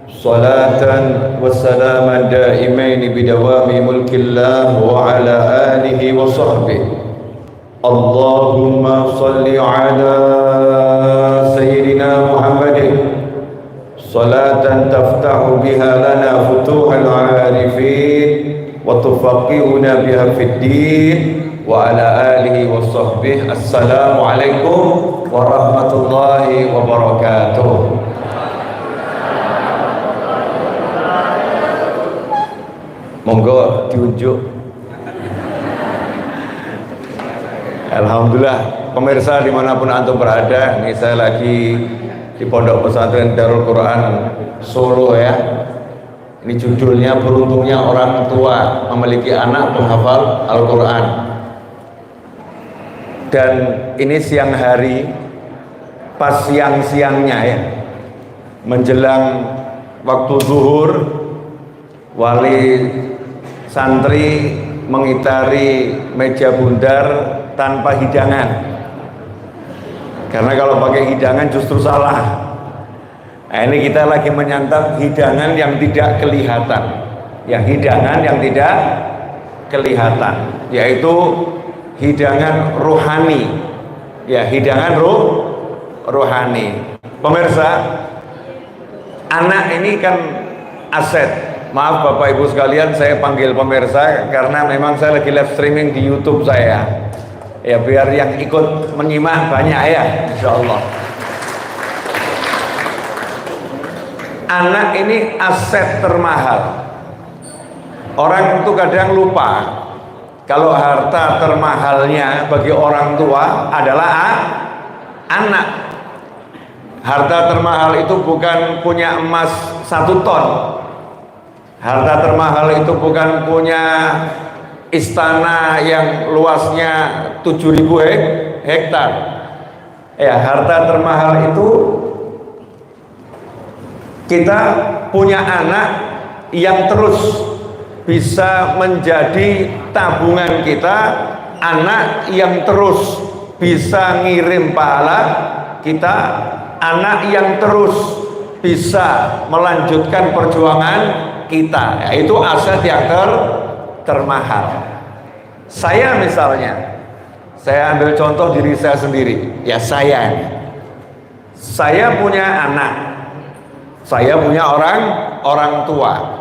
صلاة وسلاما دائمين بدوام ملك الله وعلى آله وصحبه. اللهم صل على سيدنا محمد صلاة تفتح بها لنا فتوح العارفين وتفقهنا بها في الدين وعلى آله وصحبه. السلام عليكم ورحمة الله وبركاته. Monggo diunjuk. Alhamdulillah, pemirsa dimanapun antum berada, ini saya lagi di Pondok Pesantren Darul Quran Solo ya. Ini judulnya beruntungnya orang tua memiliki anak penghafal Al-Quran. Dan ini siang hari, pas siang-siangnya ya, menjelang waktu zuhur, wali santri mengitari meja bundar tanpa hidangan, karena kalau pakai hidangan justru salah. Nah, ini kita lagi menyantap hidangan yang tidak kelihatan, hidangan yang tidak kelihatan, yaitu hidangan rohani, hidangan rohani. Pemirsa, anak ini kan aset. Maaf Bapak Ibu sekalian, saya panggil pemirsa karena memang saya lagi live streaming di YouTube saya. Ya biar yang ikut menyimak banyak ya, insya Allah. Anak ini aset termahal. Orang itu kadang lupa kalau harta termahalnya bagi orang tua adalah anak. Harta termahal itu bukan punya emas 1 ton. Harta termahal itu bukan punya istana yang luasnya 7.000 hektar. Ya, harta termahal itu kita punya anak yang terus bisa menjadi tabungan kita, anak yang terus bisa ngirim pahala kita, anak yang terus bisa melanjutkan perjuangan kita, yaitu aset yang termahal. Saya misalnya, saya ambil contoh diri saya sendiri. Ya saya punya anak, saya punya orang tua.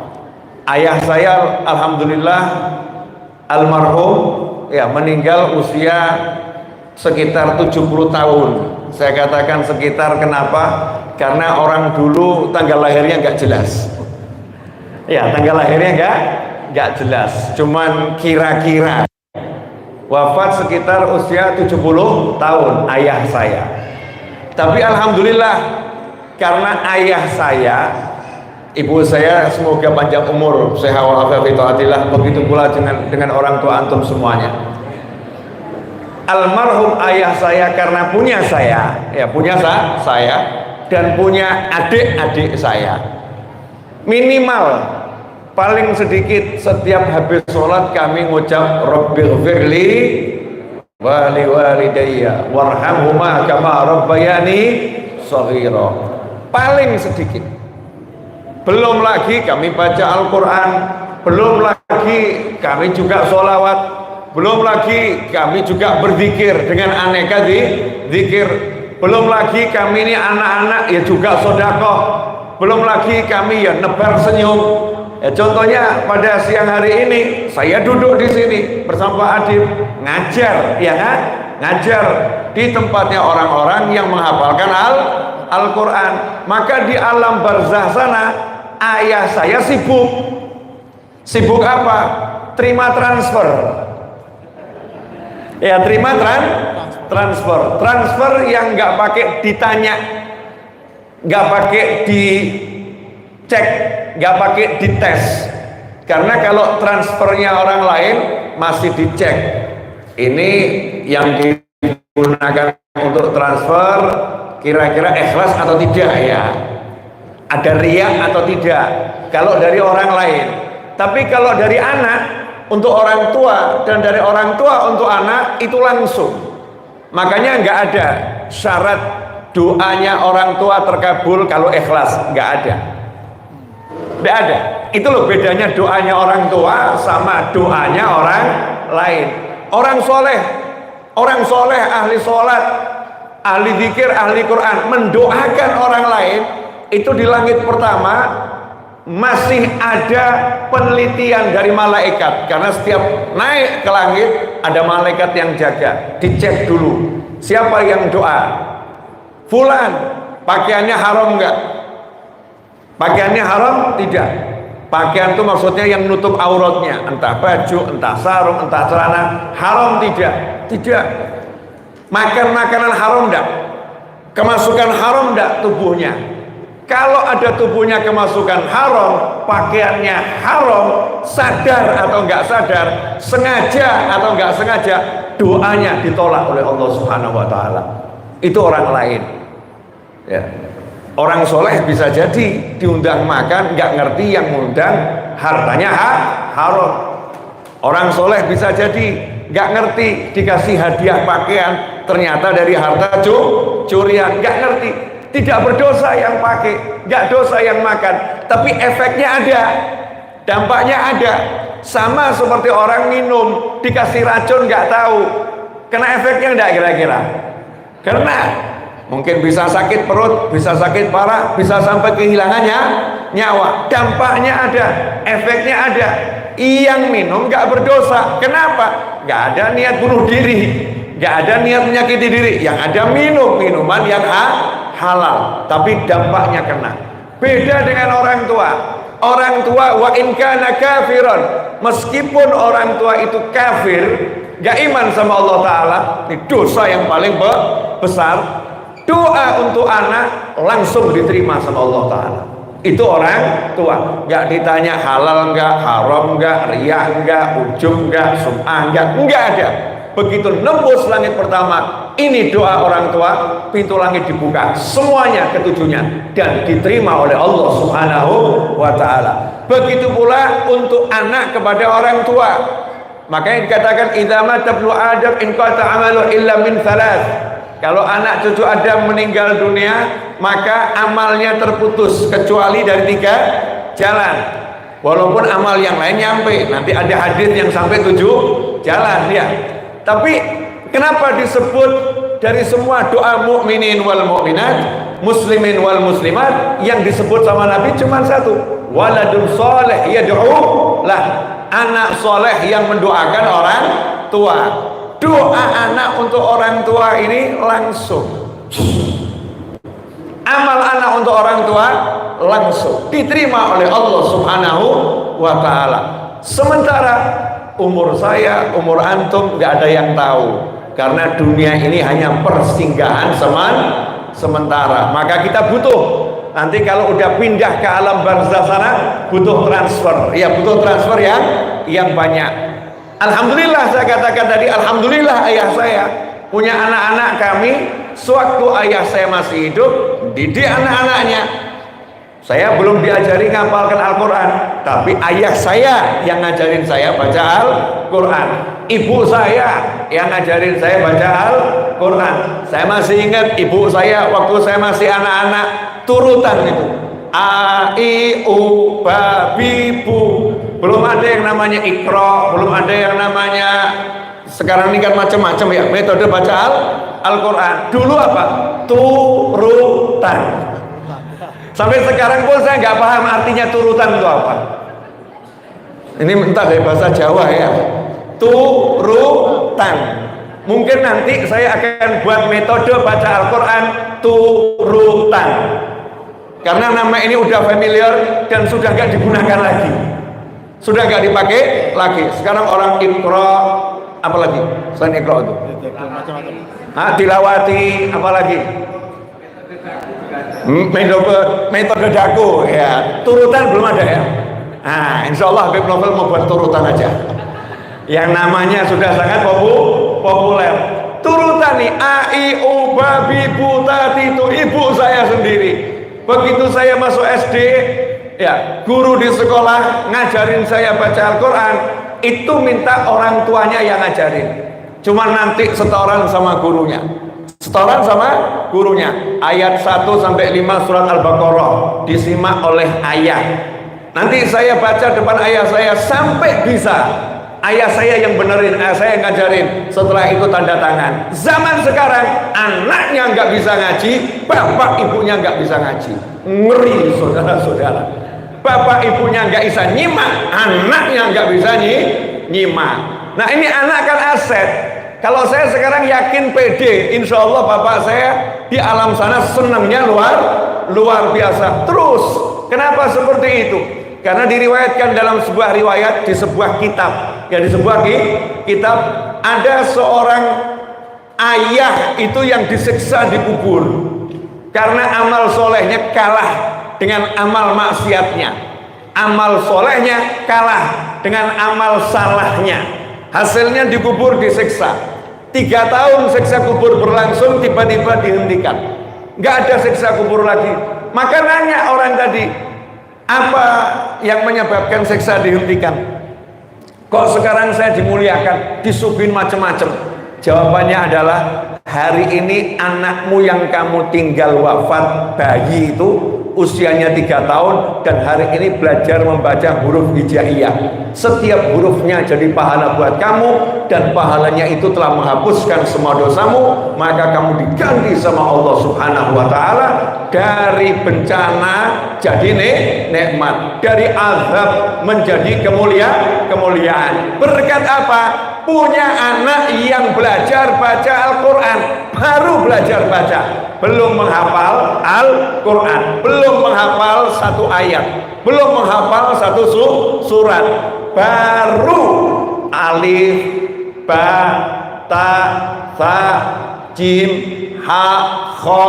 Ayah saya alhamdulillah almarhum, meninggal usia sekitar 70 tahun. Saya katakan sekitar, kenapa? Karena orang dulu tanggal lahirnya nggak jelas. Tanggal lahirnya nggak jelas, cuman kira-kira. Wafat sekitar usia 70 tahun ayah saya. Tapi alhamdulillah, karena ayah saya, ibu saya semoga panjang umur, sehat walafiat, begitu pula dengan orang tua antum semuanya. Almarhum ayah saya karena punya saya, saya dan punya adik-adik saya. Minimal paling sedikit setiap habis sholat kami ngucap Rabbighfirli wa liwalidayya warhamhuma kama rabbayani shaghira. Paling sedikit. Belum lagi kami baca Al-Quran, belum lagi kami juga sholawat, belum lagi kami juga berzikir dengan aneka zikir, belum lagi kami ini anak-anak juga sedekah, belum lagi kami nebar senyum. Contohnya pada siang hari ini saya duduk di sini bersama Pak Adib ngajar, ngajar di tempatnya orang-orang yang menghafalkan Al-Quran. Maka di alam barzah sana ayah saya sibuk apa? Terima transfer. Terima transfer yang nggak pakai ditanya, nggak pakai dicek, nggak pakai dites. Karena kalau transfernya orang lain masih dicek. Ini yang digunakan untuk transfer kira-kira ikhlas atau tidak ada riya atau tidak kalau dari orang lain. Tapi kalau dari anak untuk orang tua dan dari orang tua untuk anak itu langsung. Makanya nggak ada syarat doanya orang tua terkabul kalau ikhlas, nggak ada. Tidak ada. Itu loh bedanya doanya orang tua sama doanya orang lain. Orang soleh, ahli sholat, ahli zikir, ahli Quran, mendoakan orang lain, itu di langit pertama masih ada penelitian dari malaikat, karena setiap naik ke langit ada malaikat yang jaga, dicek dulu siapa yang doa. Fulan pakaiannya haram enggak? Pakaiannya haram? Tidak. Pakaian itu maksudnya yang nutup auratnya, entah baju, entah sarung, entah celana. Haram tidak? Tidak. Makan makanan haram enggak? Kemasukan haram enggak tubuhnya? Kalau ada tubuhnya kemasukan haram, pakaiannya haram, sadar atau enggak sadar, sengaja atau enggak sengaja, doanya ditolak oleh Allah Subhanahu wa taala. Itu orang lain. Ya. Orang soleh bisa jadi diundang makan, nggak ngerti yang ngundang hartanya haram. Orang soleh bisa jadi nggak ngerti dikasih hadiah pakaian, ternyata dari harta curian, nggak ngerti. Tidak berdosa yang pakai, nggak dosa yang makan, tapi efeknya ada, dampaknya ada. Sama seperti orang minum dikasih racun nggak tahu, kena efeknya enggak kira-kira? Karena mungkin bisa sakit perut, bisa sakit parah, bisa sampai kehilangannya nyawa. Dampaknya ada, efeknya ada. Yang minum nggak berdosa. Kenapa? Nggak ada niat bunuh diri, nggak ada niat menyakiti diri. Yang ada minuman yang halal, tapi dampaknya kena. Beda dengan orang tua. Orang tua wa in kana kafiron, meskipun orang tua itu kafir, nggak iman sama Allah Ta'ala, ini dosa yang paling besar. Doa untuk anak langsung diterima sama Allah Ta'ala. Itu orang tua. Nggak ditanya halal nggak, haram nggak, riyah nggak, ujub nggak, sum'ah nggak ada. Begitu nembus langit pertama, ini doa orang tua, pintu langit dibuka semuanya ketujuhnya dan diterima oleh Allah Subhanahu wa taala. Begitu pula untuk anak kepada orang tua. Makanya dikatakan idza mata ibnu adam in qata amalu illa min thalath. Kalau anak cucu Adam meninggal dunia, maka amalnya terputus kecuali dari 3 jalan. Walaupun amal yang lain nyampe, nanti ada hadis yang sampai 7 jalan ya. Tapi kenapa disebut dari semua doa mukminin wal mukminat, muslimin wal muslimat, yang disebut sama Nabi cuma satu, waladun soleh yad'u lah, anak soleh yang mendoakan orang tua. Doa anak untuk orang tua ini langsung, amal anak untuk orang tua langsung diterima oleh Allah Subhanahu wa ta'ala. Sementara umur saya, umur antum nggak ada yang tahu, karena dunia ini hanya persinggahan sementara. Maka kita butuh, nanti kalau udah pindah ke alam barzah sana, butuh transfer, ya butuh transfer yang banyak. Alhamdulillah, saya katakan tadi, alhamdulillah ayah saya punya anak-anak kami. Sewaktu ayah saya masih hidup, didik anak-anaknya. Saya belum diajari ngapalkan Al-Quran, tapi ayah saya yang ngajarin saya baca Al-Quran. Ibu saya yang ngajarin saya baca Al-Quran. Saya masih ingat ibu saya waktu saya masih anak-anak, turutan itu A, I, U, Ba, Bi, Bu. Belum ada yang namanya Iqra, belum ada yang namanya, sekarang ini kan macam-macam ya metode baca Al-Quran. Dulu apa? Turutan. Sampai sekarang pun saya nggak paham artinya turutan itu apa. Ini entah dari bahasa Jawa ya. Turutan. Mungkin nanti saya akan buat metode baca Al-Quran turutan. Karena nama ini udah familiar dan sudah nggak digunakan lagi. Sudah nggak dipakai lagi. Sekarang orang Iqra, apa lagi selain Iqra itu? Tilawati, apa lagi? Metode daku ya. Turutan belum ada ya. Nah, insya Allah Habib Novel mau buat turutan aja. Yang namanya sudah sangat populer. Turutan nih, A, I, U, Ba, Bi, Bu, Tati, itu ibu saya sendiri. Begitu saya masuk SD, ya guru di sekolah ngajarin saya baca Al-Quran, itu minta orang tuanya yang ngajarin. Cuma nanti setoran sama gurunya. Setoran sama gurunya. Ayat 1 sampai 5 surat Al-Baqarah disimak oleh ayah. Nanti saya baca depan ayah saya sampai bisa ayah saya yang benerin, ayah saya yang ngajarin. Setelah itu tanda tangan. Zaman sekarang anaknya nggak bisa ngaji, bapak ibunya nggak bisa ngaji. Ngeri saudara-saudara. Bapak ibunya nggak bisa nyimak, anaknya nggak bisa nyimak. Nah ini anak kan aset. Kalau saya sekarang yakin pede, insya Allah bapak saya di alam sana senangnya luar biasa. Terus kenapa seperti itu? Karena diriwayatkan dalam sebuah riwayat di sebuah kitab, ya di sebuah kitab ada seorang ayah itu yang disiksa di kubur karena amal solehnya kalah dengan amal maksiatnya. Amal solehnya kalah dengan amal salahnya. Hasilnya dikubur disiksa. 3 tahun siksa kubur berlangsung, tiba-tiba dihentikan. Nggak ada siksa kubur lagi. Maka nanya orang tadi, apa yang menyebabkan siksa dihentikan? Kok sekarang saya dimuliakan, disuguhin macam-macam? Jawabannya adalah, hari ini anakmu yang kamu tinggal wafat, bayi itu usianya 3 tahun dan hari ini belajar membaca huruf hijaiyah. Setiap hurufnya jadi pahala buat kamu dan pahalanya itu telah menghapuskan semua dosamu, maka kamu diganti sama Allah Subhanahu wa taala dari bencana jadi nikmat, dari azab menjadi kemuliaan. Berkat apa? Punya anak yang belajar baca Al-Quran, baru belajar baca, belum menghafal Al-Quran, belum menghafal 1 ayat, belum menghafal 1 surat, baru alif, ba, ta, sa, jim, ha, kho,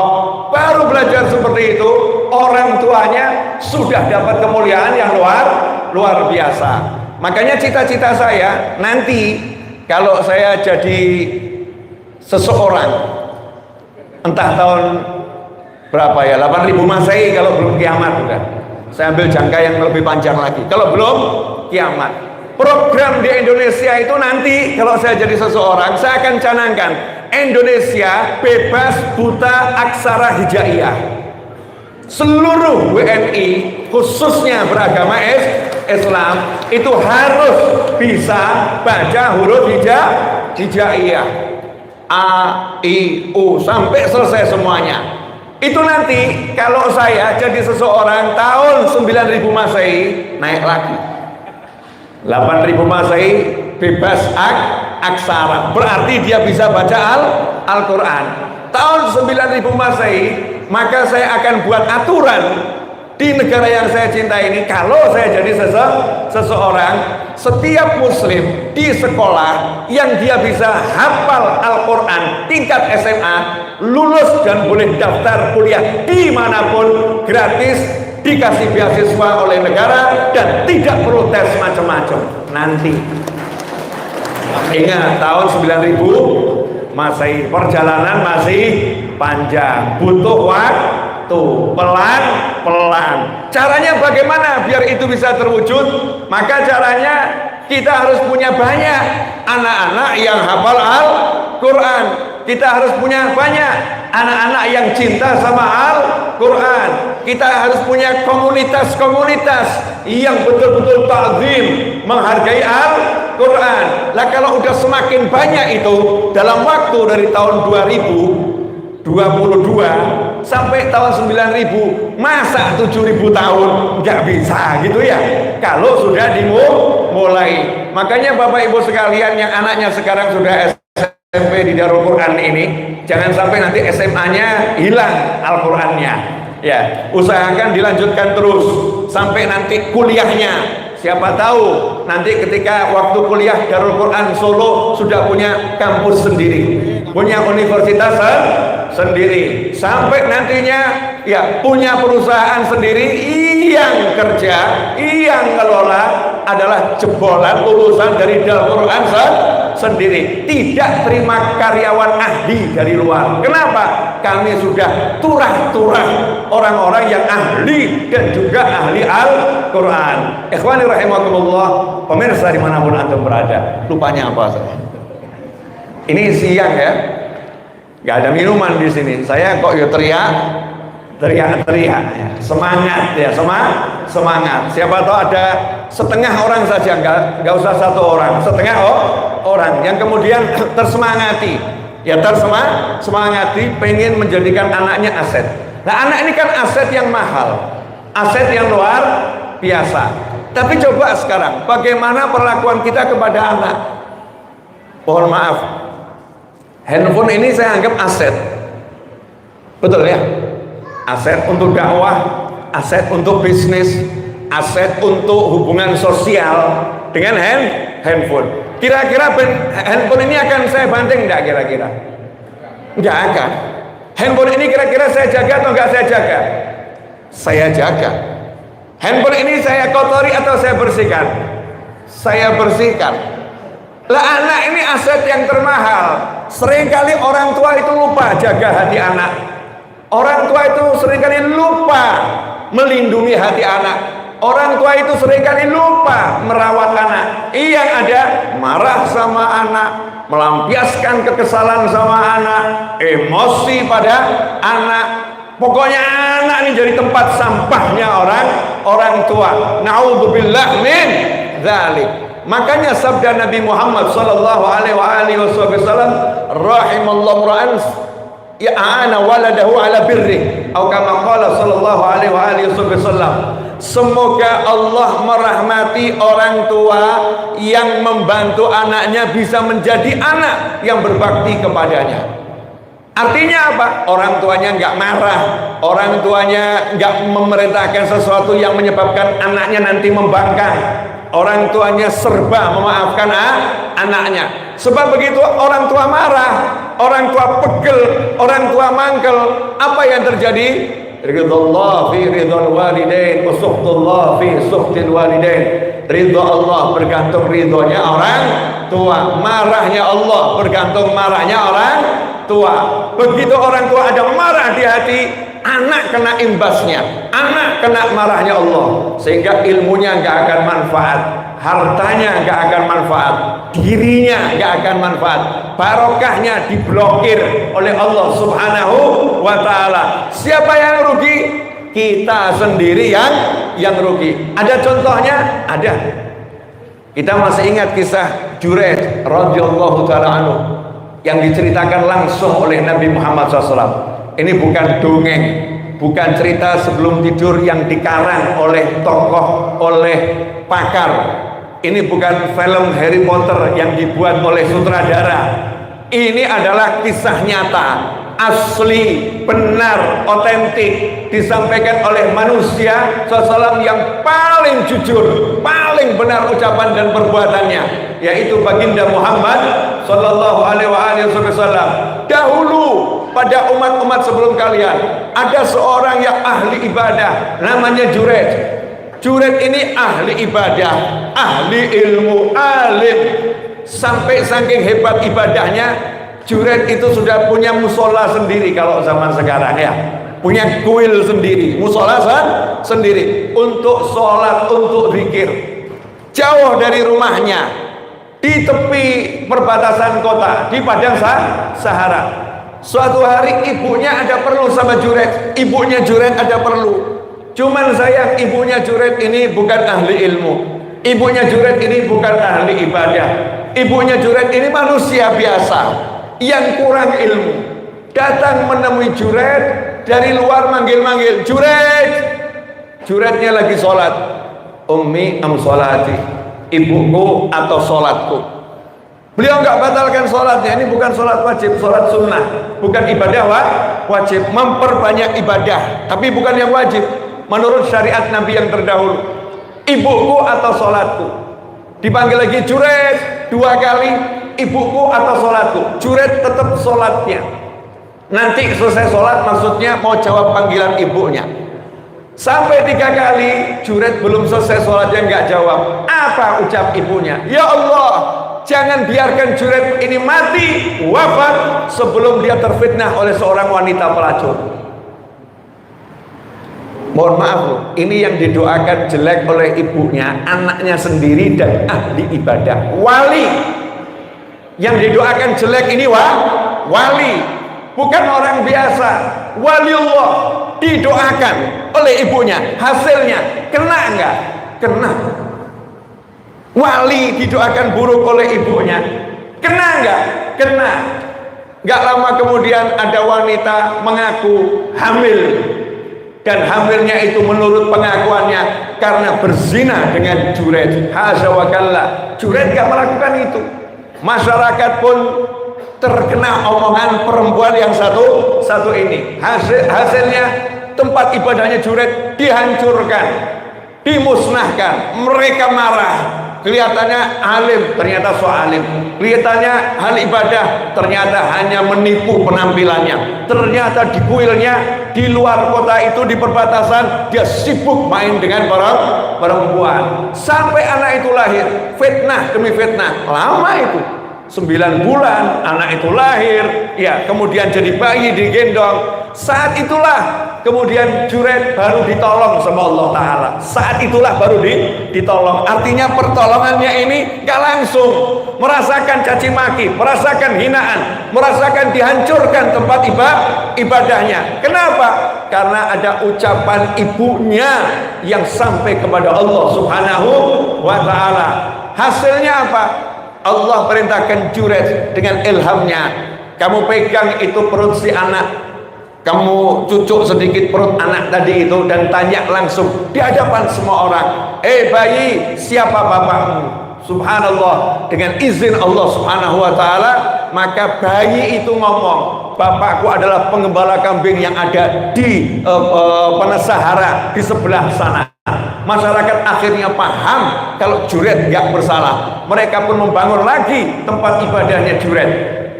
baru belajar seperti itu. Orang tuanya sudah dapat kemuliaan yang luar biasa. Makanya cita-cita saya nanti kalau saya jadi seseorang, entah tahun berapa ya, 8000 Masehi kalau belum kiamat udah. Saya ambil jangka yang lebih panjang lagi. Kalau belum kiamat, program di Indonesia itu nanti kalau saya jadi seseorang, saya akan canangkan Indonesia bebas buta aksara hijaiyah. Seluruh WNI khususnya beragama Islam itu harus bisa baca huruf hijaiyah, A, I, U sampai selesai semuanya. Itu nanti kalau saya jadi seseorang tahun 9000 Masehi naik lagi, 8000 Masehi bebas aksara, berarti dia bisa baca Al-Quran. Tahun 9000 Masehi maka saya akan buat aturan di negara yang saya cintai ini, kalau saya jadi seseorang, setiap muslim di sekolah yang dia bisa hafal Al-Quran tingkat SMA, lulus dan boleh daftar kuliah dimanapun gratis, dikasih beasiswa oleh negara dan tidak perlu tes macam-macam. Nanti ingat tahun 9000 Masehi, perjalanan masih panjang, butuh waktu, pelan-pelan. Caranya bagaimana biar itu bisa terwujud? Maka caranya kita harus punya banyak anak-anak yang hafal Al-Quran. Kita harus punya banyak anak-anak yang cinta sama Al-Quran. Kita harus punya komunitas-komunitas yang betul-betul ta'zim, menghargai Al-Quran. Lah kalau udah semakin banyak itu, dalam waktu dari tahun 2022 sampai tahun 9000, masa 7000 tahun nggak bisa gitu ya, kalau sudah dimulai. Makanya Bapak Ibu sekalian yang anaknya sekarang sudah SMP di Darul Quran ini, jangan sampai nanti SMA-nya hilang Al-Qurannya. Ya, usahakan dilanjutkan terus sampai nanti kuliahnya. Siapa tahu nanti ketika waktu kuliah Darul Quran Solo sudah punya kampus sendiri, punya universitas sendiri, sampai nantinya ya punya perusahaan sendiri yang kerja, yang kelola adalah jebolan lulusan dari Darul Quran sendiri, tidak terima karyawan ahli dari luar. Kenapa? Kami sudah turah-turah orang-orang yang ahli dan juga ahli Al-Quran. Ikhwani rahimakumullah, pemirsa dimanapun antum berada, lupanya apa saya? Ini siang ya, nggak ada minuman di sini. Saya kok ya teriak, teriak-teriak ya. Semangat ya, semangat. Siapa tahu ada setengah orang saja, nggak usah satu orang, setengah orang yang kemudian tersemangati ya, tersemangati pengen menjadikan anaknya aset. Nah, anak ini kan aset yang mahal, aset yang luar biasa. Tapi coba sekarang bagaimana perlakuan kita kepada anak. Mohon maaf, handphone ini saya anggap aset, betul ya, aset untuk dakwah, aset untuk bisnis, aset untuk hubungan sosial dengan handphone. Kira-kira handphone ini akan saya banting enggak kira-kira? Enggak akan. Handphone ini kira-kira saya jaga atau enggak saya jaga? Saya jaga. Handphone ini saya kotori atau saya bersihkan? Saya bersihkan. Lah, anak ini aset yang termahal. Seringkali orang tua itu lupa jaga hati anak. Orang tua itu seringkali lupa melindungi hati anak. Orang tua itu seringkali lupa merawat anak. Yang ada marah sama anak, melampiaskan kekesalan sama anak, emosi pada anak. Pokoknya anak ini jadi tempat sampahnya orang tua. Na'udzubillah min dzalik. Makanya sabda Nabi Muhammad sallallahu alaihi wasallam, rahimallahu ra'an ya'ana waladahu ala birri, atau kama qala sallallahu alaihi wasallam. Semoga Allah merahmati orang tua yang membantu anaknya bisa menjadi anak yang berbakti kepadanya. Artinya apa? Orang tuanya nggak marah, orang tuanya nggak memerintahkan sesuatu yang menyebabkan anaknya nanti membangkang. Orang tuanya serba memaafkan anaknya. Sebab begitu orang tua marah, orang tua pegel, orang tua mangkel, apa yang terjadi? Ridallah fi ridhal walidain wa suhtullah fi suhtil walidain. Ridha Allah bergantung ridhonya orang tua, marahnya Allah bergantung marahnya orang tua. Begitu orang tua ada marah di hati, anak kena imbasnya, anak kena marahnya Allah, sehingga ilmunya nggak akan manfaat, hartanya nggak akan manfaat, dirinya nggak akan manfaat, barokahnya diblokir oleh Allah Subhanahu wa Ta'ala. Siapa yang rugi? Kita sendiri yang rugi. Ada contohnya? Ada. Kita masih ingat kisah Jureid radhiyallahu ta'ala anhu yang diceritakan langsung oleh Nabi Muhammad SAW. Ini bukan dongeng, bukan cerita sebelum tidur yang dikarang oleh tokoh, oleh pakar. Ini bukan film Harry Potter yang dibuat oleh sutradara. Ini adalah kisah nyata, asli, benar, otentik, disampaikan oleh manusia SAW yang paling jujur, paling benar ucapan dan perbuatannya, yaitu baginda Muhammad Sallallahu Alaihi Wasallam. Dahulu pada umat-umat sebelum kalian ada seorang yang ahli ibadah, namanya Jureid. Jureid ini ahli ibadah, ahli ilmu, alim. Sampai saking hebat ibadahnya, Jureid itu sudah punya musola sendiri kalau zaman sekarang ya, punya kuil sendiri, musola sendiri untuk sholat, untuk zikir. Jauh dari rumahnya, di tepi perbatasan kota, di padang Sahara. Suatu hari ibunya ada perlu sama Jureid, ibunya Jureid ada perlu. Cuman sayang, ibunya Jureid ini bukan ahli ilmu, ibunya Jureid ini bukan ahli ibadah, ibunya Jureid ini manusia biasa yang kurang ilmu. Datang menemui Jureid dari luar, manggil-manggil, Jureid. Jureidnya lagi sholat. Ummi am sholati, ibuku atau sholatku. Beliau nggak batalkan sholatnya. Ini bukan sholat wajib, sholat sunnah, bukan ibadah wajib. Memperbanyak ibadah, tapi bukan yang wajib menurut syariat Nabi yang terdahulu. Ibuku atau sholatku. Dipanggil lagi Jureid 2 kali, ibuku atau sholatku. Jureid tetap sholatnya. Nanti selesai sholat, maksudnya mau jawab panggilan ibunya. Sampai 3 kali Jureid belum selesai sholatnya, nggak jawab. Apa ucap ibunya? Ya Allah, jangan biarkan Jureid ini mati, wafat sebelum dia terfitnah oleh seorang wanita pelacur. Mohon maaf, ini yang didoakan jelek oleh ibunya, anaknya sendiri dan ahli ibadah, wali. Yang didoakan jelek ini wali, bukan orang biasa, waliullah. didoakan oleh ibunya, hasilnya kena enggak? Kena. Wali didoakan buruk oleh ibunya, kena enggak? Kena. Enggak lama kemudian ada wanita mengaku hamil, dan hamilnya itu menurut pengakuannya karena berzina dengan Juret. Hasya wa kalla, Juret enggak melakukan itu. Masyarakat pun terkena omongan perempuan yang satu ini. Hasilnya tempat ibadahnya Juret dihancurkan, dimusnahkan. Mereka marah. Kelihatannya alim, ternyata so alim. Kelihatannya hal ibadah, ternyata hanya menipu penampilannya. Ternyata di kuilnya, di luar kota itu, di perbatasan, dia sibuk main dengan perempuan. Sampai anak itu lahir, fitnah demi fitnah. Lama itu, 9 bulan anak itu lahir, ya, kemudian jadi bayi digendong. Saat itulah kemudian Juret baru ditolong sama Allah Ta'ala. Saat itulah baru ditolong. Artinya pertolongannya ini gak langsung. Merasakan caci maki, merasakan hinaan, merasakan dihancurkan tempat ibadahnya. Kenapa? Karena ada ucapan ibunya yang sampai kepada Allah Subhanahu wa Ta'ala. Hasilnya apa? Allah perintahkan Juret dengan ilhamnya, kamu pegang itu perut si anak, kamu cucuk sedikit perut anak tadi itu, dan tanya langsung di hadapan semua orang, bayi, siapa bapakmu? Subhanallah, dengan izin Allah Subhanahu wa Ta'ala, maka bayi itu ngomong, bapakku adalah pengembala kambing yang ada di Sahara di sebelah sana. Masyarakat akhirnya paham kalau Juret nggak bersalah. Mereka pun membangun lagi tempat ibadahnya Juret.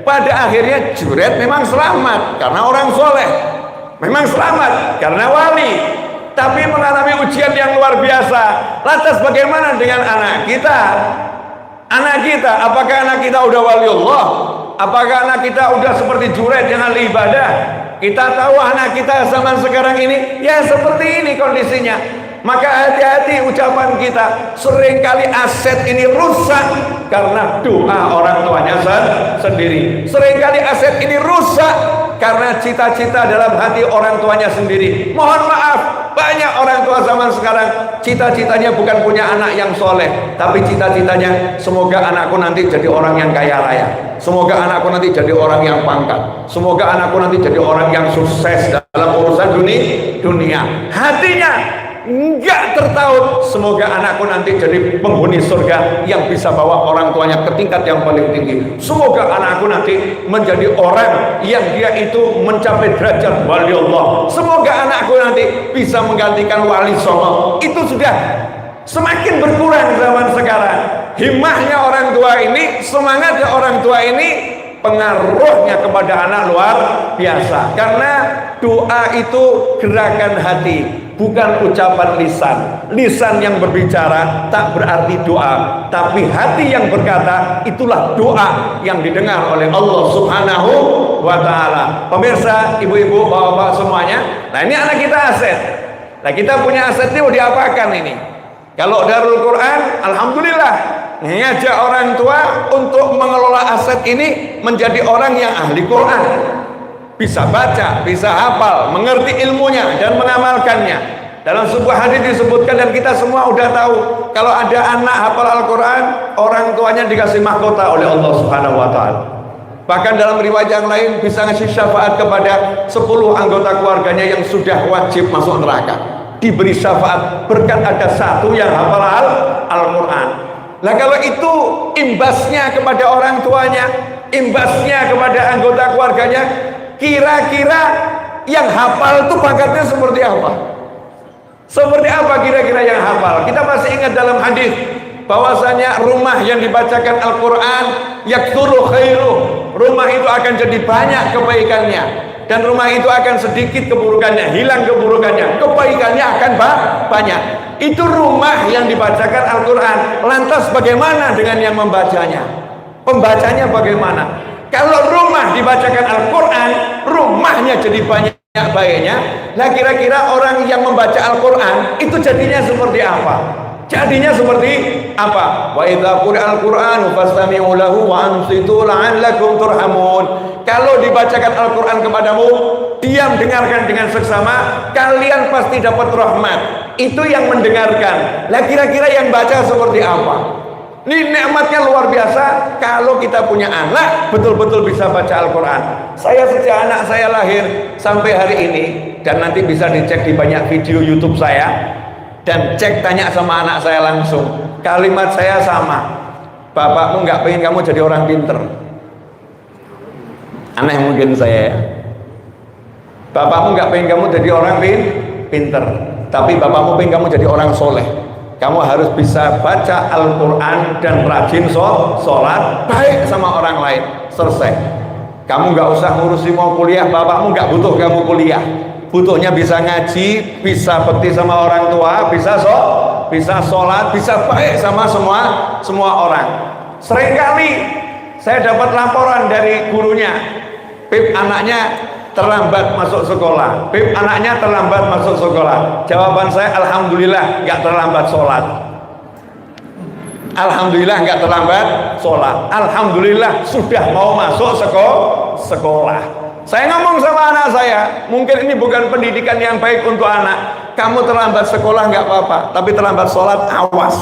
Pada akhirnya Juret memang selamat karena orang soleh, memang selamat karena wali, tapi mengalami ujian yang luar biasa. Lantas bagaimana dengan anak kita? Anak kita, apakah anak kita udah wali Allah? Apakah anak kita udah seperti Juret yang ahli ibadah? Kita tahu anak kita zaman sekarang ini ya seperti ini kondisinya. Maka hati-hati ucapan kita. Seringkali aset ini rusak karena doa orang tuanya sendiri. Seringkali aset ini rusak karena cita-cita dalam hati orang tuanya sendiri. Mohon maaf, banyak orang tua zaman sekarang cita-citanya bukan punya anak yang soleh, tapi cita-citanya semoga anakku nanti jadi orang yang kaya raya, semoga anakku nanti jadi orang yang pangkat, semoga anakku nanti jadi orang yang sukses dalam urusan dunia. Hatinya enggak tertaut, semoga anakku nanti jadi penghuni surga yang bisa bawa orang tuanya ke tingkat yang paling tinggi. Semoga anakku nanti menjadi orang yang dia itu mencapai derajat wali Allah. Semoga anakku nanti bisa menggantikan wali songo. Itu sudah semakin berkurang zaman sekarang. Himmahnya orang tua ini, semangatnya orang tua ini, pengaruhnya kepada anak luar biasa. Karena doa itu gerakan hati, bukan ucapan lisan. Lisan yang berbicara tak berarti doa, tapi hati yang berkata itulah doa yang didengar oleh Allah Subhanahu wa Ta'ala. Pemirsa, ibu-ibu, bapak-bapak semuanya, nah ini anak kita aset. Nah kita punya aset ini mau diapakan ini? Kalau Darul Quran, alhamdulillah, ngajak orang tua untuk mengelola aset ini menjadi orang yang ahli Quran, bisa baca, bisa hafal, mengerti ilmunya dan mengamalkannya. Dalam sebuah hadis disebutkan, dan kita semua udah tahu, kalau ada anak hafal Al-Quran, orang tuanya dikasih mahkota oleh Allah Subhanahu wa Ta'ala. Bahkan dalam riwayat yang lain bisa ngasih syafaat kepada 10 anggota keluarganya yang sudah wajib masuk neraka, diberi syafaat berkat ada satu yang hafal Al-Quran. Nah kalau itu imbasnya kepada orang tuanya, imbasnya kepada anggota keluarganya, kira-kira yang hafal itu pangkatnya seperti apa? Seperti apa kira-kira yang hafal? Kita masih ingat dalam hadis bahwasanya rumah yang dibacakan Al-Quran yakturu khairuh, rumah itu akan jadi banyak kebaikannya, dan rumah itu akan sedikit keburukannya, hilang keburukannya, kebaikannya akan banyak. Itu rumah yang dibacakan Al-Quran. Lantas bagaimana dengan yang membacanya? Pembacanya bagaimana? Kalau rumah dibacakan Al-Quran, rumahnya jadi banyak baiknya. Nah kira-kira orang yang membaca Al-Quran itu jadinya seperti apa? Jadinya seperti apa? Wa idza quri'al Qur'anu fastami'u lahu wa ansitu la'allakum turhamun. Kalau dibacakan Al-Qur'an kepadamu, diam, dengarkan dengan seksama, kalian pasti dapat rahmat. Itu yang mendengarkan. Lah kira-kira yang baca seperti apa? Ini nikmatnya luar biasa kalau kita punya anak betul-betul bisa baca Al-Qur'an. Saya sejak anak saya lahir sampai hari ini, dan nanti bisa dicek di banyak video YouTube saya, dan cek tanya sama anak saya langsung, kalimat saya sama, bapakmu nggak pengen kamu jadi orang pinter. Aneh mungkin saya ya. Bapakmu nggak pengen kamu jadi orang pinter, tapi bapakmu pengen kamu jadi orang soleh. Kamu harus bisa baca Al-Quran dan rajin sholat, baik sama orang lain. Selesai. Kamu nggak usah ngurusi mau kuliah, bapakmu nggak butuh kamu kuliah. Butuhnya bisa ngaji, bisa bekti sama orang tua, bisa sholat, bisa baik sama semua orang. Seringkali saya dapat laporan dari gurunya, Pip anaknya terlambat masuk sekolah, Pip anaknya terlambat masuk sekolah. Jawaban saya, alhamdulillah nggak terlambat sholat. Alhamdulillah nggak terlambat sholat. Alhamdulillah sudah mau masuk sekolah. Saya ngomong sama anak saya, mungkin ini bukan pendidikan yang baik untuk anak. Kamu terlambat sekolah nggak apa-apa, tapi terlambat sholat awas.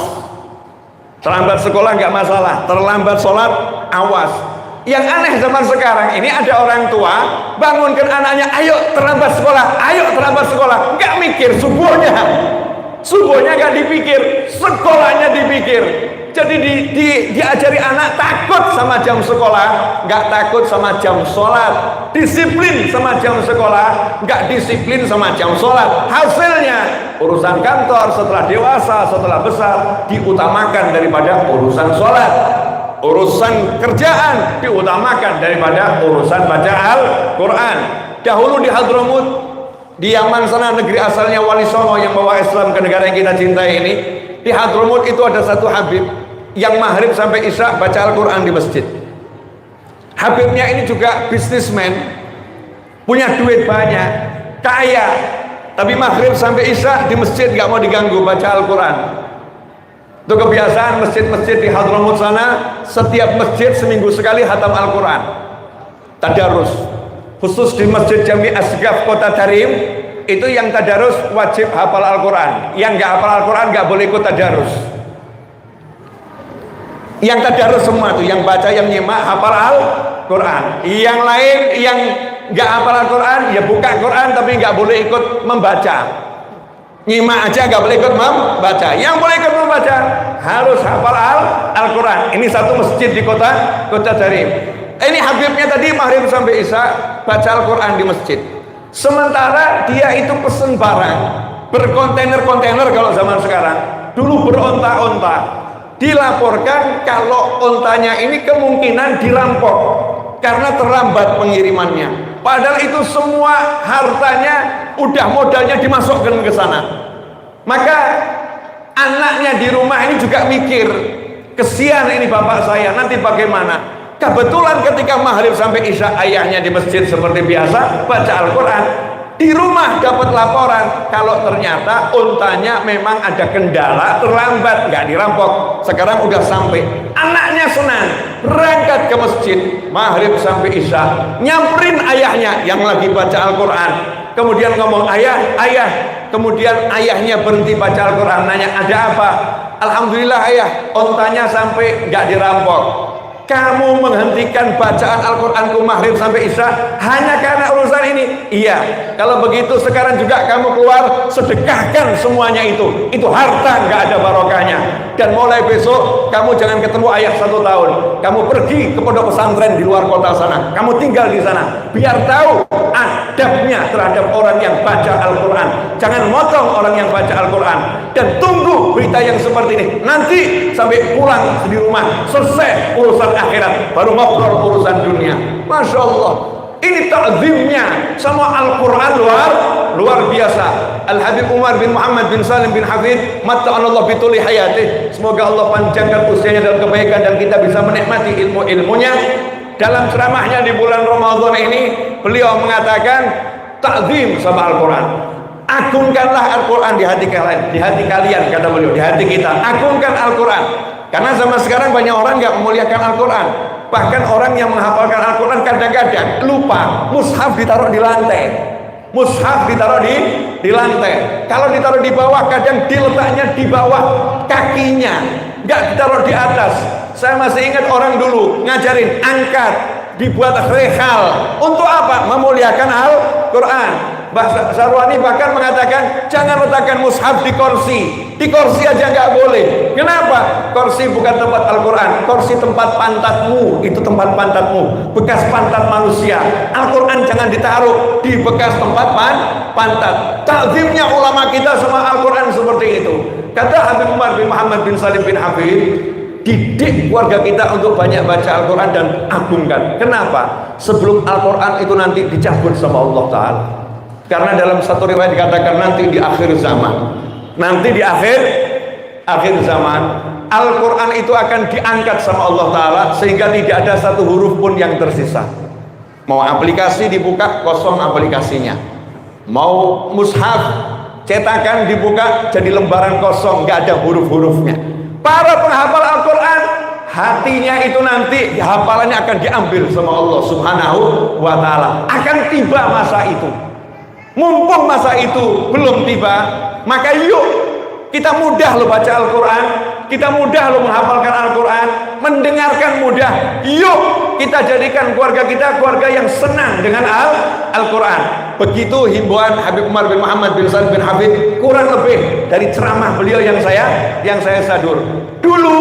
Terlambat sekolah nggak masalah, terlambat sholat awas. Yang aneh zaman sekarang ini ada orang tua bangunkan anaknya, ayo terlambat sekolah, nggak mikir subuhnya nggak dipikir, sekolahnya dipikir. Jadi diajari anak takut sama jam sekolah, nggak takut sama jam sholat, disiplin sama jam sekolah, nggak disiplin sama jam sholat. Hasilnya urusan kantor setelah dewasa, setelah besar diutamakan daripada urusan sholat. Urusan kerjaan diutamakan daripada urusan baca Al-Quran. Dahulu di Hadramut, di Yaman sana, negeri asalnya Wali Songo yang bawa Islam ke negara yang kita cintai ini, di Hadramut itu ada satu Habib yang maghrib sampai isya baca Al-Quran di masjid. Habibnya ini juga bisnismen, punya duit banyak, kaya, tapi maghrib sampai isya di masjid gak mau diganggu baca Al-Quran. Itu kebiasaan masjid-masjid di Hadramut sana, setiap masjid seminggu sekali khatam Al-Quran, tadarus. Khusus di Masjid Jami Asgaf Kota Tarim, itu yang tadarus wajib hafal Al-Quran. Yang nggak hafal Al-Quran nggak boleh ikut tadarus. Yang tadarus semua tuh, yang baca, yang nyimak hafal Al-Quran. Yang lain yang nggak hafal Al-Quran ya buka Quran tapi nggak boleh ikut membaca. Nyimak aja nggak boleh ikut membaca. Yang boleh ikut membaca harus hafal Al-Quran. Ini satu masjid di kota Tarim. Ini Habibnya tadi maghrib sampai isya baca Al-Quran di masjid. Sementara dia itu pesen barang berkontainer-kontainer kalau zaman sekarang. Dulu beronta-onta. Dilaporkan kalau ontanya ini kemungkinan dirampok karena terlambat pengirimannya. Padahal itu semua hartanya udah modalnya dimasukkan ke sana. Maka anaknya di rumah ini juga mikir, kesian ini bapak saya, nanti bagaimana? Kebetulan ketika maghrib sampai isya ayahnya di masjid seperti biasa baca Al-Quran. Di rumah dapat laporan kalau ternyata untanya memang ada kendala, terlambat, nggak dirampok. Sekarang udah sampai. Anaknya senang, berangkat ke masjid maghrib sampai isya, nyamperin ayahnya yang lagi baca Al-Quran. Kemudian ngomong, ayah. Kemudian ayahnya berhenti baca Al-Quran, nanya, ada apa? Alhamdulillah ayah, untanya sampai nggak dirampok. Kamu menghentikan bacaan Al-Quranku maghrib sampai isya hanya karena urusan ini? Iya. Kalau begitu sekarang juga kamu keluar, sedekahkan semuanya itu. Itu harta nggak ada barokahnya. Dan mulai besok kamu jangan ketemu ayah 1 tahun. Kamu pergi ke pondok pesantren di luar kota sana. Kamu tinggal di sana. Biar tahu adabnya terhadap orang yang baca Al-Quran. Jangan motong orang yang baca Al-Quran. Dan tunggu berita yang seperti ini. Nanti sampai pulang di rumah selesai urusan akhirat, baru ngobrol urusan dunia. Masya Allah, ini ta'zimnya sama Al-Quran luar biasa. Al-Habib Umar bin Muhammad bin Salim bin Hafid, matta'anallah bituli hayatih, semoga Allah panjangkan usianya dalam kebaikan dan kita bisa menikmati ilmu-ilmunya. Dalam ceramahnya di bulan Ramadan ini, beliau mengatakan ta'zim sama Al-Quran. Agungkanlah Al-Quran di hati kalian, kata beliau, di hati kita. Agungkan Al-Quran. Karena zaman sekarang banyak orang nggak memuliakan Al-Quran. Bahkan orang yang menghafalkan Al-Quran kadang-kadang lupa mushaf ditaruh di lantai. Mushaf ditaruh di lantai. Kalau ditaruh di bawah, kadang diletaknya di bawah kakinya, nggak ditaruh di atas. Saya masih ingat orang dulu ngajarin angkat, dibuat rehal. Untuk apa? Memuliakan Al-Quran. Mbah Sarwani bahkan mengatakan jangan letakkan mushaf di kursi. Di kursi aja nggak boleh. Kenapa? Kursi bukan tempat Al-Quran. Kursi tempat pantatmu. Itu tempat pantatmu, bekas pantat manusia. Al-Quran jangan ditaruh di bekas tempat pantat. Ta'zimnya ulama kita sama Al-Quran seperti itu. Kata Habib Umar bin Muhammad bin Salim bin Habib, didik keluarga kita untuk banyak baca Al-Quran dan agungkan. Kenapa? Sebelum Al-Quran itu nanti dicabut sama Allah Ta'ala. Karena dalam satu riwayat dikatakan nanti di akhir zaman, nanti di akhir zaman, Al-Quran itu akan diangkat sama Allah Ta'ala sehingga tidak ada satu huruf pun yang tersisa. Mau aplikasi dibuka, kosong aplikasinya. Mau mushaf cetakan dibuka, jadi lembaran kosong, nggak ada huruf-hurufnya. Para penghafal Al-Quran, hatinya itu nanti hafalannya akan diambil sama Allah Subhanahu wa Ta'ala. Akan tiba masa itu. Mumpung masa itu belum tiba, maka yuk kita mudah lo baca Al-Quran, kita mudah lo menghafalkan Al-Quran, mendengarkan mudah. Yuk kita jadikan keluarga kita keluarga yang senang dengan Al-Quran. Begitu himbauan Habib Umar bin Muhammad bin Salim bin Habib, kurang lebih dari ceramah beliau yang saya sadur. Dulu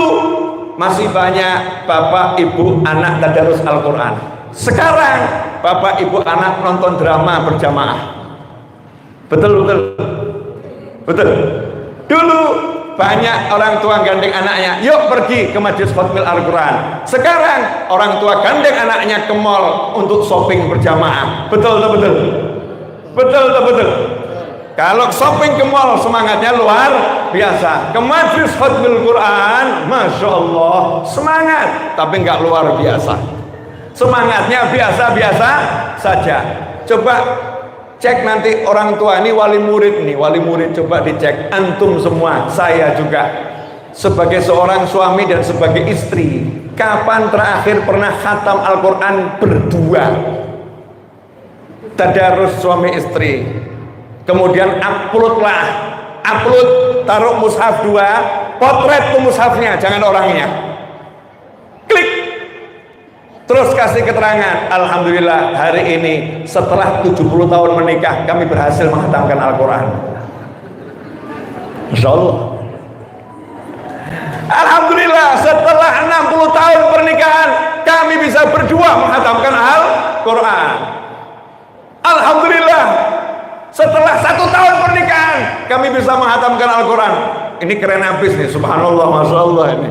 masih banyak bapak, ibu, anak tadarus Al-Quran. Sekarang bapak, ibu, anak nonton drama berjamaah. Betul. Dulu banyak orang tua gandeng anaknya, yuk pergi ke majelis khatmil Al-Quran. Sekarang orang tua gandeng anaknya ke mall untuk shopping berjamaah. Betul. Kalau shopping ke mall semangatnya luar biasa. Ke majelis khatmil Quran, masya Allah semangat, tapi nggak luar biasa. Semangatnya biasa-biasa saja. Coba cek nanti orang tua ini wali murid coba dicek. Antum semua, saya juga sebagai seorang suami dan sebagai istri, kapan terakhir pernah khatam Al-Quran berdua? Tadarus suami istri, kemudian upload, taruh mushaf 2, potret tuh mushafnya, jangan orangnya, klik. Terus kasih keterangan, alhamdulillah hari ini setelah 70 tahun menikah kami berhasil menghatamkan Al-Quran. Insya Allah. Alhamdulillah setelah 60 tahun pernikahan kami bisa berdua menghatamkan Al-Quran. Alhamdulillah setelah 1 tahun pernikahan kami bisa menghatamkan Al-Quran. Ini keren habis nih, subhanallah, masya Allah ini.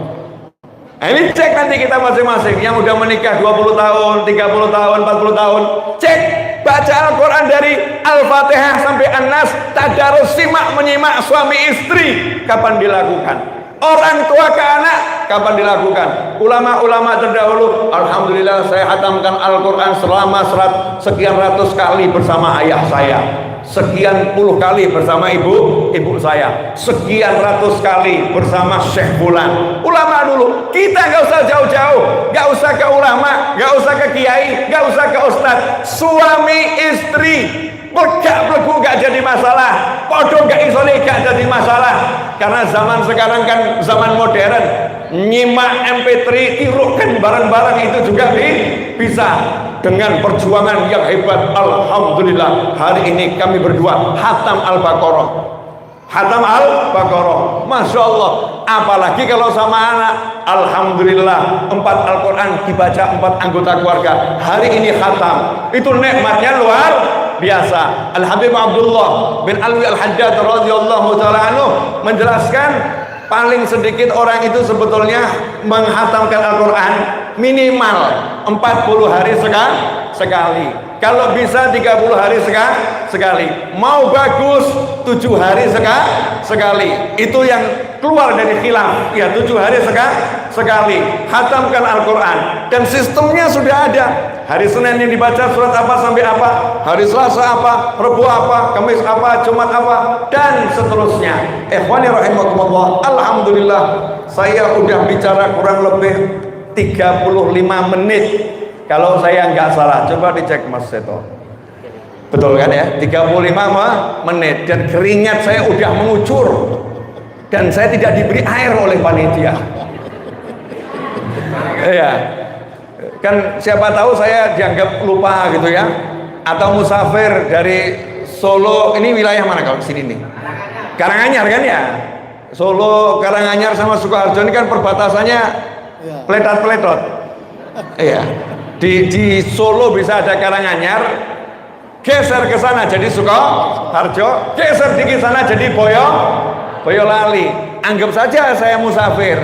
Nah, ini cek nanti kita masing-masing yang udah menikah 20 tahun, 30 tahun, 40 tahun, cek baca Al-Quran dari Al-Fatihah sampai An-Nas, tadarus, simak menyimak suami istri, kapan dilakukan? Orang tua ke anak, kapan dilakukan? Ulama-ulama terdahulu, alhamdulillah saya hatamkan Al-Quran selama sekian ratus kali bersama ayah saya, sekian puluh kali bersama ibu saya, sekian ratus kali bersama Syekh Fulan. Ulama dulu. Kita nggak usah jauh-jauh, nggak usah ke ulama, nggak usah ke kiai, nggak usah ke ustadz. Suami istri belegak-belegu nggak jadi masalah, podo nggak iso nggak jadi masalah. Karena zaman sekarang kan zaman modern, nyimak MP3, tirukan barang-barang itu juga bisa. Dengan perjuangan yang hebat, alhamdulillah hari ini kami berdua hatam Al-Baqarah. Hatam Al-Baqarah, masya Allah. Apalagi kalau sama anak, alhamdulillah 4 Al-Quran dibaca 4 anggota keluarga. Hari ini hatam, itu nikmatnya luar biasa. Al-Habib Abdullah bin Alwi Al-Haddad radhiyallahu ta'ala anhu menjelaskan, paling sedikit orang itu sebetulnya menghatamkan Al-Quran minimal 40 hari sekali. Kalau bisa 30 hari sekali. Mau bagus 7 hari sekali. Itu yang keluar dari khilaf. Ya, 7 hari sekali. Khatamkan Al-Quran. Dan sistemnya sudah ada. Hari Senin yang dibaca surat apa sampai apa, hari Selasa apa, Rabu apa, Kamis apa, Jumat apa, dan seterusnya. Ikhwani rahimakumullah, alhamdulillah saya udah bicara kurang lebih 35 menit kalau saya nggak salah. Coba dicek Mas Seto, betul kan ya? 35 menit, dan keringat saya udah mengucur dan saya tidak diberi air oleh panitia. Iya, kan siapa tahu saya dianggap lupa gitu ya, atau musafir dari Solo. Ini wilayah mana kalau sini nih? Karanganyar kan ya? Solo, Karanganyar sama Sukoharjo ini kan perbatasannya peletot-peletot. Iya. Di Solo bisa ada Karanganyar, geser ke sana jadi Sukoharjo, geser dikit sana jadi Boyolali. Anggap saja saya musafir.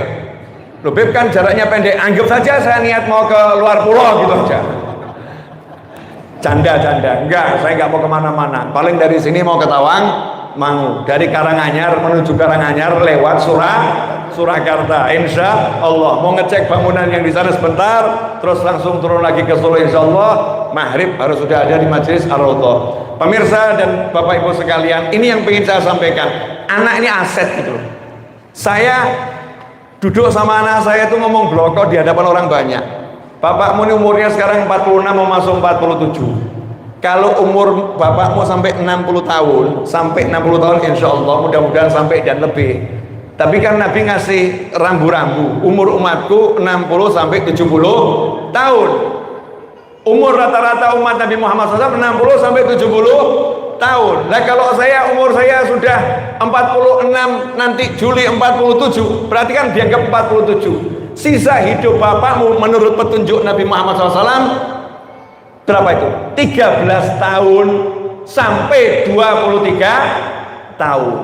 Loh Beb, kan jaraknya pendek. Anggap saja saya niat mau ke luar pulau gitu aja. Canda. Enggak, saya enggak mau kemana-mana. Paling dari sini mau ke Tawangmangu. Dari Karanganyar menuju Karanganyar lewat Surakarta. Insya Allah mau ngecek bangunan yang di sana sebentar, terus langsung turun lagi ke Solo. Insya Allah maghrib harus sudah ada di Majelis Ar-Raudhah. Pemirsa dan Bapak Ibu sekalian, ini yang ingin saya sampaikan. Anak ini aset gitu. Saya duduk sama anak saya itu ngomong bloko di hadapan orang banyak. Bapakmu ini umurnya sekarang 46 mau masuk 47. Kalau umur bapakmu sampai 60 tahun, insya Allah mudah-mudahan sampai dan lebih. Tapi kan Nabi ngasih rambu-rambu. Umur umatku 60 sampai 70 tahun. Umur rata-rata umat Nabi Muhammad SAW 60 sampai 70 tahun. Nah kalau umur saya sudah 46, nanti Juli 47, berarti kan dianggap 47. Sisa hidup bapakmu menurut petunjuk Nabi Muhammad SAW berapa itu? 13 tahun sampai 23 tahun.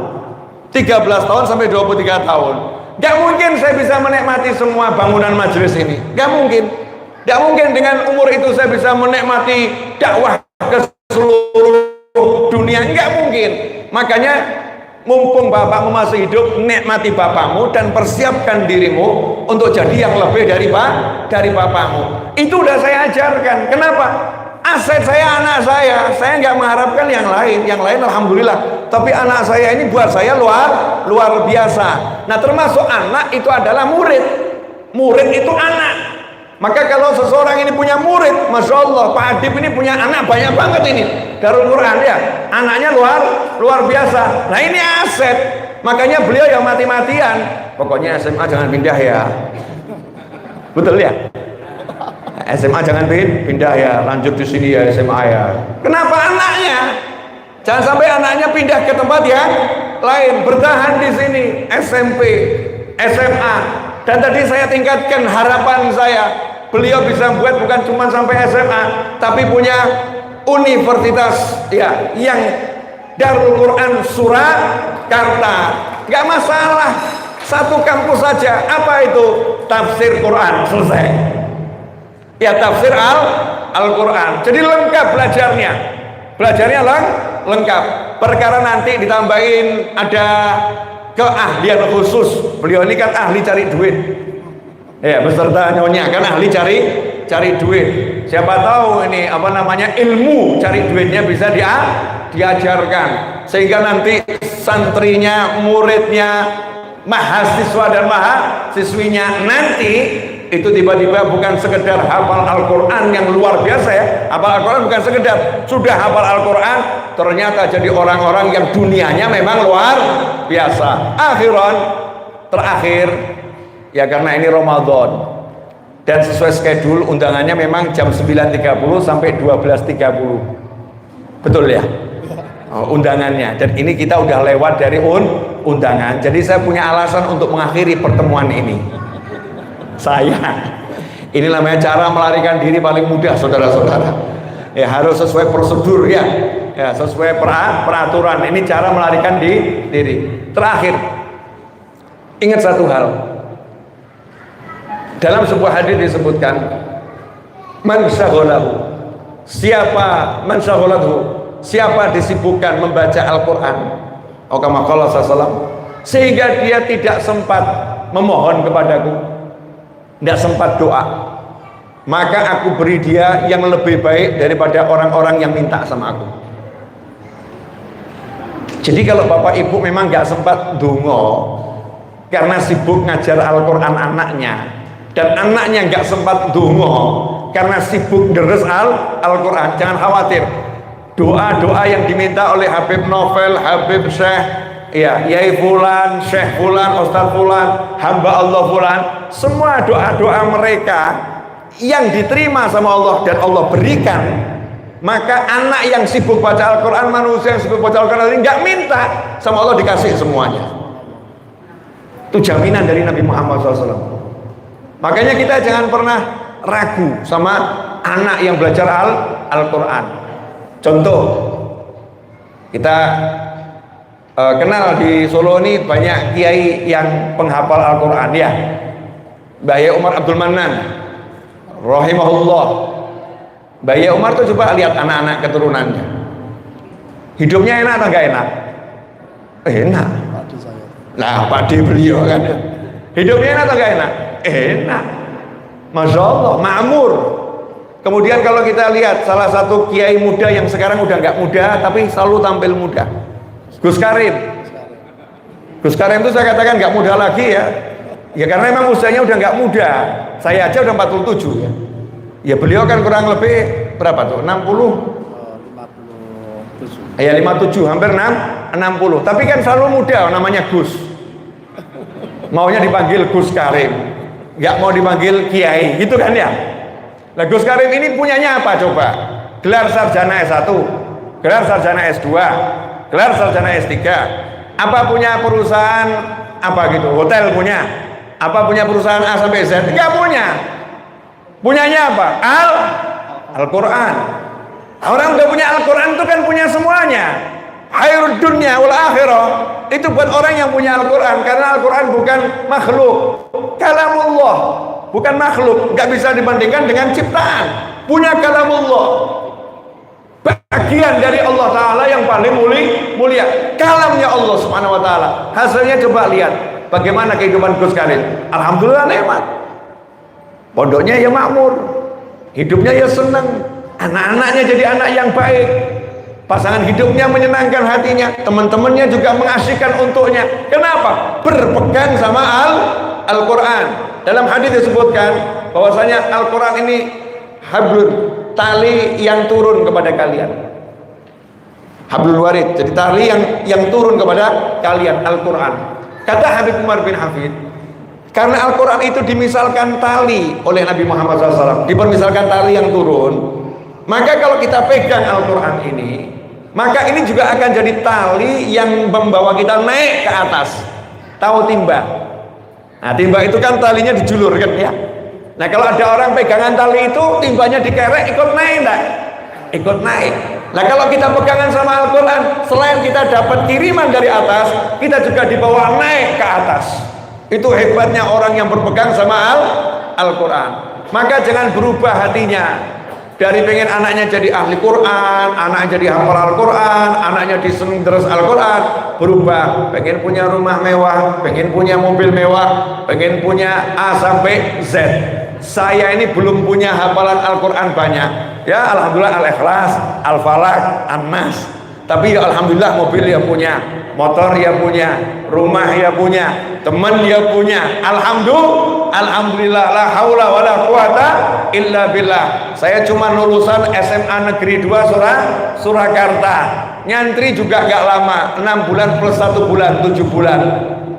13 tahun sampai 23 tahun. Gak mungkin saya bisa menikmati semua bangunan majelis ini. Gak mungkin. Gak mungkin dengan umur itu saya bisa menikmati dakwah ke seluruh dunia. Enggak mungkin. Makanya mumpung bapakmu masih hidup, nikmati bapakmu dan persiapkan dirimu untuk jadi yang lebih dari bapakmu. Itu udah saya ajarkan. Kenapa? Aset saya anak saya nggak mengharapkan yang lain alhamdulillah. Tapi anak saya ini buat saya luar biasa. Nah termasuk anak itu adalah murid itu anak. Maka kalau seseorang ini punya murid, Masya Allah, Pak Adib ini punya anak banyak banget ini Darul Quran ya, anaknya luar biasa. Nah ini aset. Makanya beliau yang mati-matian, pokoknya SMA jangan pindah ya. Betul ya? SMA jangan pindah ya, lanjut di sini ya SMA ya. Kenapa anaknya? Jangan sampai anaknya pindah ke tempat yang lain, bertahan di sini SMP, SMA. Dan tadi saya tingkatkan harapan saya, beliau bisa buat bukan cuma sampai SMA, tapi punya universitas ya, yang Darul Quran Surakarta. Gak masalah, satu kampus saja. Apa itu? Tafsir Quran, selesai. Ya tafsir Al-Quran. Jadi lengkap belajarnya lengkap. Perkara nanti ditambahin ada keahlian khusus. Beliau ini kan ahli cari duit ya, beserta nyonya kan ahli cari duit. Siapa tahu ini ilmu cari duitnya bisa diajarkan, sehingga nanti santrinya, muridnya, mahasiswa dan mahasiswinya nanti itu tiba-tiba bukan sekedar hafal Al-Quran yang luar biasa ya. Hafal Al-Quran bukan sekedar sudah hafal Al-Quran, ternyata jadi orang-orang yang dunianya memang luar biasa. Terakhir ya, karena ini Ramadan dan sesuai schedule undangannya memang jam 9.30 sampai 12.30. Betul ya? Undangannya, dan ini kita udah lewat dari undangan. Jadi saya punya alasan untuk mengakhiri pertemuan ini. Ini namanya cara melarikan diri paling mudah, saudara-saudara. Ya harus sesuai prosedur ya sesuai peraturan. Ini cara melarikan diri. Terakhir, ingat satu hal. Dalam sebuah hadis disebutkan, man syaghalahu, Siapa man syaghalathu, siapa disibukkan membaca Al-Quran, kama qala sallallahu, sehingga dia tidak sempat memohon kepadaku, tidak sempat doa, maka aku beri dia yang lebih baik daripada orang-orang yang minta sama aku. Jadi kalau bapak ibu memang nggak sempat dongo karena sibuk ngajar Al-Quran anaknya, dan anaknya nggak sempat dongo karena sibuk deres Al-Quran, jangan khawatir. Doa-doa yang diminta oleh Habib Novel, Habib Syekh, ya, Yai Fulan, Syekh Fulan, Ustaz Fulan, hamba Allah Fulan, semua doa-doa mereka yang diterima sama Allah dan Allah berikan, maka anak yang sibuk baca Al-Quran, manusia yang sibuk baca Al-Quran ini nggak minta sama Allah, dikasih semuanya. Itu jaminan dari Nabi Muhammad SAW. Makanya kita jangan pernah ragu sama anak yang belajar Al-Quran. Contoh, kita kenal di Solo ini banyak kiai yang penghafal Al-Quran, ya. Mbah Umar Abdul Manan rahimahullah. Mbah Umar tuh coba lihat anak-anak keturunannya, hidupnya enak atau enggak enak? Enak. Nah, padi beliau kan, hidupnya enak atau enggak enak? Enak, Masya Allah, makmur. Kemudian kalau kita lihat salah satu kiai muda yang sekarang udah nggak muda tapi selalu tampil muda, Gus Karim. Gus Karim itu saya katakan nggak muda lagi, ya. Ya karena memang usianya udah nggak muda. Saya aja udah 47, ya. Ya beliau kan kurang lebih berapa tuh? 60? 57. Ya 57, hampir 60. Tapi kan selalu muda, namanya Gus. Maunya dipanggil Gus Karim, nggak mau dipanggil kiai, gitu kan, ya. Nah, Gus Karim ini punyanya apa coba? Gelar sarjana S1, gelar sarjana S2, gelar sarjana S3. Apa punya perusahaan apa gitu? Hotel punya? Apa punya perusahaan A sampai Z? Enggak punya. Punyanya apa? Al-Quran. Orang udah punya Al-Quran itu kan punya semuanya. Khairud dunya wal akhirah. Itu buat orang yang punya Al-Quran, karena Al-Quran bukan makhluk, kalamullah, bukan makhluk, nggak bisa dibandingkan dengan ciptaan. Punya kalamullah, bagian dari Allah Ta'ala yang paling mulia, kalamnya Allah Subhanahu Wa Ta'ala. Hasilnya coba lihat bagaimana kehidupan Gus Karim. Alhamdulillah nikmat, pondoknya ya makmur, hidupnya ya senang, anak-anaknya jadi anak yang baik, pasangan hidupnya menyenangkan hatinya, teman-temannya juga mengasihkan untuknya. Kenapa? Berpegang sama Al-Quran. Dalam hadis disebutkan bahwasanya Al-Quran ini hablun, tali yang turun kepada kalian. Hablul warid, jadi tali yang turun kepada kalian, Al-Quran. Kata Habib Umar bin Hafid, karena Al-Quran itu dimisalkan tali oleh Nabi Muhammad SAW, dipermisalkan tali yang turun, maka kalau kita pegang Al-Quran ini, maka ini juga akan jadi tali yang membawa kita naik ke atas. Tahu timba? Nah, timba itu kan talinya dijulur kan, ya. Nah, kalau ada orang pegangan tali itu, timbanya dikerek, ikut naik enggak? Ikut naik. Nah, kalau kita pegangan sama Al-Quran, selain kita dapat kiriman dari atas, kita juga dibawa naik ke atas. Itu hebatnya orang yang berpegang sama Al-Quran. Maka jangan berubah hatinya dari pengen anaknya jadi ahli Quran, anaknya jadi hafal Al-Quran, anaknya diseneng terus Al-Quran, berubah, pengen punya rumah mewah, pengen punya mobil mewah, pengen punya A sampai Z. Saya ini belum punya hafalan Al-Quran banyak, ya. Alhamdulillah Al-Ikhlas, Al-Falaq, An-Nas. Tapi ya alhamdulillah mobil ya punya, motor ya punya, rumah ya punya, teman ya punya. Alhamdulillah, la haula wala quwata illa billah. Saya cuma lulusan SMA Negeri 2 Surakarta. Nyantri juga gak lama, 6 bulan plus 1 bulan, 7 bulan.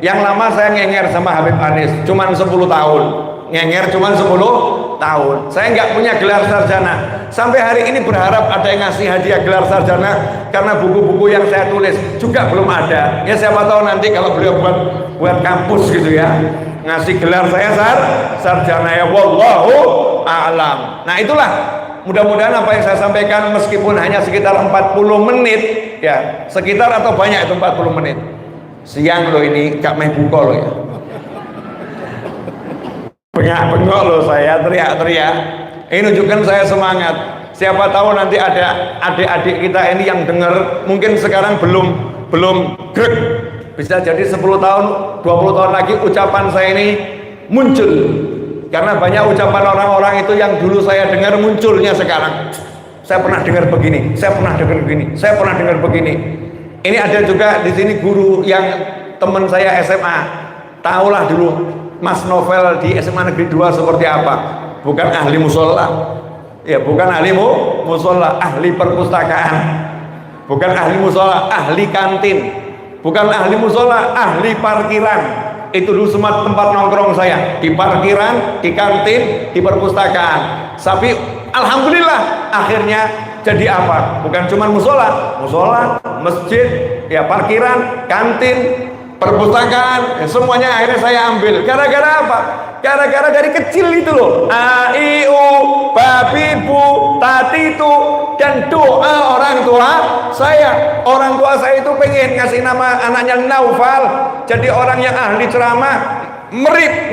Yang lama saya ngenger sama Habib Anis, cuma 10 tahun. Ngenger cuma 10 tahun. Saya nggak punya gelar sarjana. Sampai hari ini berharap ada yang ngasih hadiah gelar sarjana, karena buku-buku yang saya tulis juga belum ada. Ya siapa tahu nanti kalau beliau buat kampus gitu ya, ngasih gelar saya sarjana, ya wallahu a'lam. Nah itulah, mudah-mudahan apa yang saya sampaikan meskipun hanya sekitar 40 menit, ya sekitar atau banyak itu 40 menit. Siang loh ini, gak main buka loh ya. Bengak-bengok loh saya, teriak-teriak. Ini nunjukkan saya semangat. Siapa tahu nanti ada adik-adik kita ini yang dengar, mungkin sekarang belum grek, bisa jadi 10 tahun 20 tahun lagi ucapan saya ini muncul, karena banyak ucapan orang-orang itu yang dulu saya dengar munculnya sekarang. Saya pernah dengar begini, saya pernah dengar begini, saya pernah dengar begini. Ini ada juga di sini guru yang teman saya SMA, tahulah dulu Mas Novel di SMA Negeri 2 seperti apa. Bukan ahli musola, ya bukan ahli musola, ahli perpustakaan. Bukan ahli musola, ahli kantin. Bukan ahli musola, ahli parkiran. Itu dulu semua tempat nongkrong saya, di parkiran, di kantin, di perpustakaan. Tapi alhamdulillah akhirnya jadi apa? Bukan cuma musola, masjid, ya parkiran, kantin, perpustakaan, ya semuanya akhirnya saya ambil. Gara-gara apa? Gara-gara dari kecil itu loh, a i u babi bu tati tu, dan doa orang tua saya. Orang tua saya itu pengen ngasih nama anaknya Naufal, jadi orang yang ahli ceramah. Mirip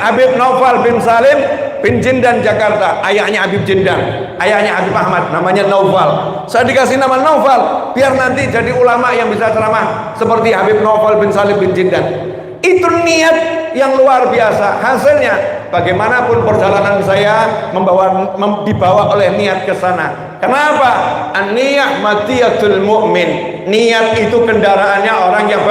Habib Naufal bin Salim bin Jindan Jakarta. Ayahnya Habib Jindan, ayahnya Habib Ahmad, namanya Naufal. Saya dikasih nama Naufal biar nanti jadi ulama yang bisa ceramah seperti Habib Naufal bin Salim bin Jindan. Itu niat yang luar biasa. Hasilnya bagaimanapun perjalanan saya dibawa oleh niat ke sana. Kenapa? An-niyah matiyatul mu'min. Niat itu kendaraannya orang yang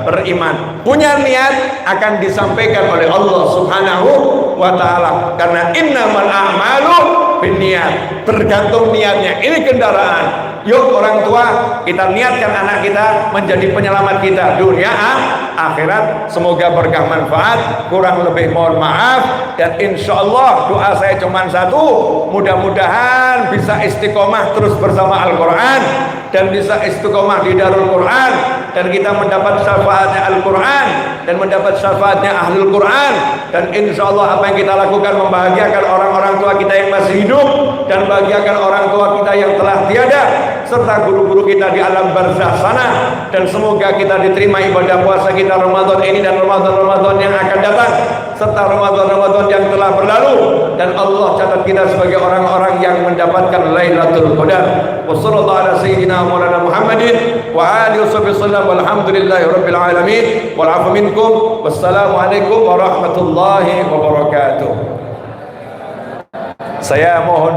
beriman. Punya niat akan disampaikan oleh Allah Subhanahu wa ta'ala. Karena innamal a'malu binniyat. Tergantung niatnya. Ini kendaraan. Yuk orang tua, kita niatkan anak kita menjadi penyelamat kita dunia akhirat. Semoga berkah manfaat. Kurang lebih mohon maaf. Dan insya Allah doa saya cuma satu, mudah-mudahan bisa istiqomah terus bersama Al-Quran, dan bisa istiqomah di Darul Quran, dan kita mendapat syafaatnya Al-Quran dan mendapat syafaatnya Ahlul Quran. Dan insya Allah apa yang kita lakukan membahagiakan orang-orang tua kita yang masih hidup, dan bahagiakan orang tua kita yang telah tiada, serta guru-guru kita di alam barzakh sana. Dan semoga kita diterima ibadah puasa kita Ramadan ini dan Ramadan-Ramadan yang akan datang, serta Ramadan-Ramadan yang telah berlalu. Dan Allah catat kita sebagai orang-orang yang mendapatkan Lailatul Qadar. Wassallallahu ala sayyidina Maulana Muhammadin wa alihi wasallam. Walhamdulillahi rabbil alamin. Wal afu minkum. Wassalamualaikum warahmatullahi wabarakatuh. Saya mohon